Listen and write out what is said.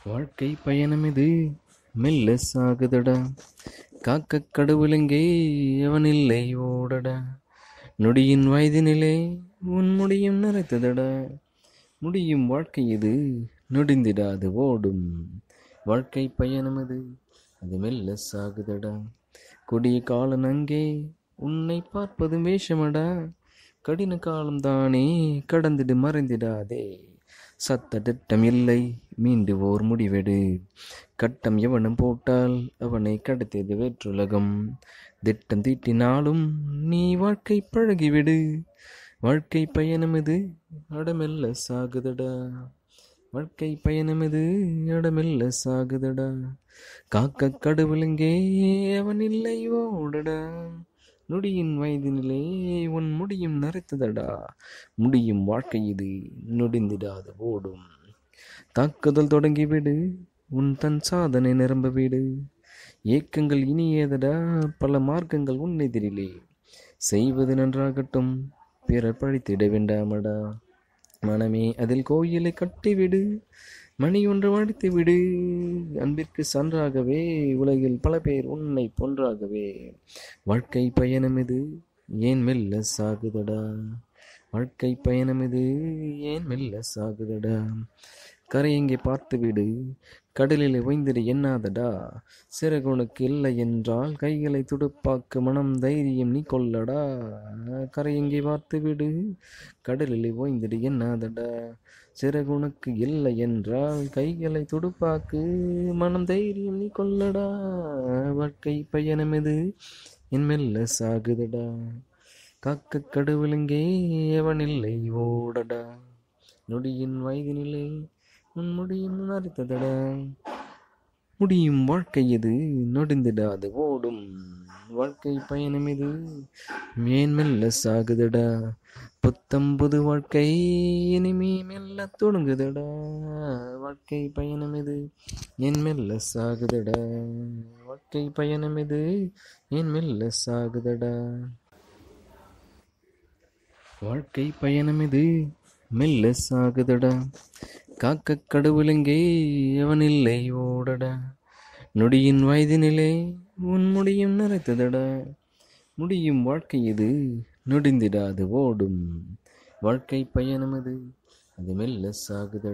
வாழ்க்கை பயணம் இது மெல்ல சாகுதடா. காக்கக் கடவுளெங்கே அவனில்லை ஓடடா. நொடியின் வயதினிலே உன் முடியும் நரைத்ததடா. முடியும் வாழ்க்கை இது நொடிந்திடாது ஓடும். வாழ்க்கை பயணம் அது மெல்ல சாகுதடா. கொடிய காலன் அங்கே உன்னை பார்ப்பது வேஷமடா. கடின காலம் தானே கடந்திடு மறைந்திடாதே. சத்த திட்டம் இல்லை மீண்டு ஓர் முடிவெடு. கட்டம் எவனும் போட்டால் அவனை கடத்தியது வேற்றுலகம். திட்டம் தீட்டினாலும் நீ வாழ்க்கை பழகிவிடு. வாழ்க்கை பயணம் இது அடமெல்ல சாகுதடா. வாழ்க்கை பயணம் இது அடமெல்ல சாகுதடா. காக்க கடவுளெங்கே அவன் இல்லை ஓடடா. நொடியின் வயதினிலே உன் முடியும் நரைத்ததடா. முடியும் வாழ்க்கை இது நொடிந்திடாது ஓடும். தாக்குதல் தொடங்கிவிடு உன் தன் சாதனை நிரம்ப விடு. ஏக்கங்கள் இனி ஏதடா பல மார்க்கங்கள் உன் எதிரிலே. செய்வது நன்றாகட்டும் பிறர் பழித்திட வேண்டாமடா. மனமே அதில் கோயிலை கட்டிவிடு. மணி ஒன்று வடித்து விடு. அன்பிற்கு சன்றாகவே உலகில் பல பேர் உன்னை பொன்றாகவே. வாழ்க்கை பயணம் இது ஏன் மெல்ல சாகுதடா. வாழ்க்கை பயணம் இது ஏன் மெல்ல சாகுதடா. கரை எங்கே பார்த்து விடு. கடலில் ஓய்ந்திட எண்ணாதடா. சிறகுனுக்கு இல்லை என்றால் கைகளை துடுப்பாக்கு மனம் தைரியம் நீ கொள்ளடா. கரை எங்கே பார்த்து விடு. கடலில் ஓய்ந்திட எண்ணாதடா. சிறகுனுக்கு இல்லை என்றால் கைகளை துடுப்பாக்கு மனம் தைரியம் நீ கொள்ளடா. வாழ்க்கை பயணம் இது என் மெல்ல சாகுதடா. காக்க கடவுளெங்கே அவனில்லை ஓடடா. நொடியின் வயதினிலே உன் முடியும் நரைத்ததடா. முடியும் வாழ்க்கை இது நொடிந்திடாது ஓடும். வாழ்க்கை பயணம் இது ஏன் மெல்ல சாகுதடா. புத்தம்புது வாழ்க்கை இனிமே மெல்ல தொடங்குதடா. வாழ்க்கை பயணம் இது ஏன் மெல்ல சாகுதடா. வாழ்க்கை பயணம் இது ஏன் மெல்ல சாகுதடா. வாழ்க்கை பயணம் இது மெல்ல சாகுதடா. காக்க கடவுளெங்கே அவனில்லை ஓடடா. நொடியின் வயதினிலே உன் முடியும் நரைத்ததடா. முடியும் வாழ்க்கை இது நொடிந்திடாது ஓடும். வாழ்க்கை பயணம் அது மெல்ல சாகுதடா.